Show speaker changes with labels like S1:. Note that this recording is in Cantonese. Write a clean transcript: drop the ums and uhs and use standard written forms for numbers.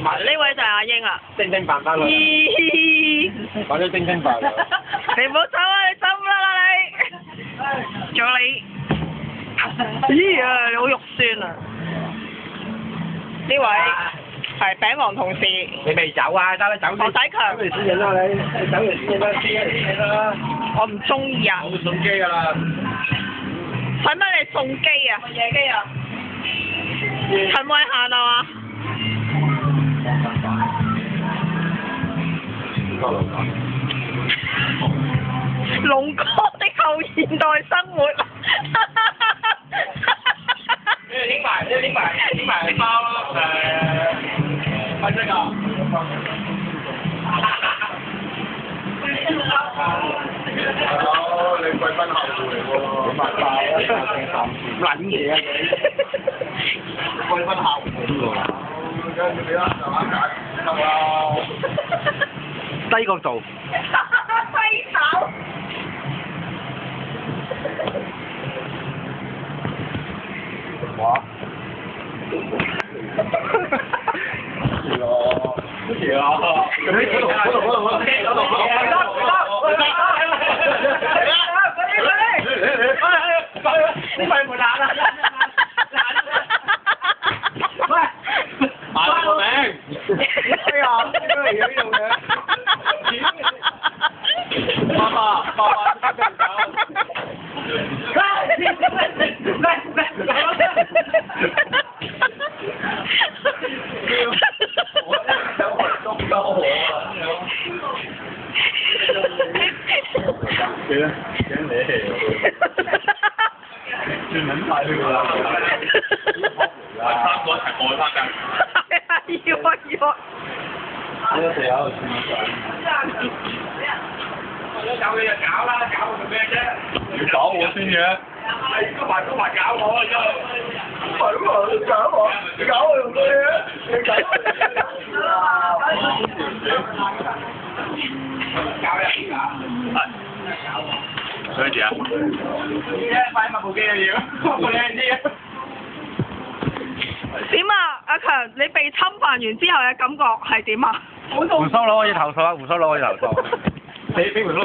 S1: 呢位就係阿英啦。
S2: 精精扮翻佢。講咗精精扮啦。
S1: 你唔好走啊！你走啦你。仲有你。咦啊！你好肉酸啊！呢位係餅王同事。
S2: 你未走啊？得啦，走先。
S1: 黃仔強。
S2: 走嚟先影啦你，走嚟先影啦，先啦。
S1: 我唔中意啊。
S2: 我會送機㗎啦。
S1: 使乜你送機啊？乜嘢機啊？陳慧嫻啊嘛？龍哥的後現代生活。
S2: 影埋包分析啊！哦，你貴賓客戶嚟喎，影埋包啊！撚嘢啊你！貴賓客戶嚟喎，跟住你啦，慢慢揀，得啦。低角度。
S1: 低手。
S2: 哇！係啊！嗰度，你快門爛啦！喂，買個名。哎呀，呢個嚟嘅呢度嘅。爸爸，幾咧？幾你轉撚晒呢個啦！三個一齊過去拍緊。
S1: 要啊要啊！
S2: 呢個地下度轉緊。有你就搞啦，搞我做咩啫？要搞我先嘅。都話搞我啊！真係。係喎，你搞我，你搞我做咩啊？你搞我。搞人搞。係。想住啊？買部機啊要，部靚啲啊！
S1: 點啊？阿強，你被侵犯完之後嘅感覺係點啊？
S2: 胡鬚佬可以投訴啊！胡鬚佬可以投訴。俾胡鬚。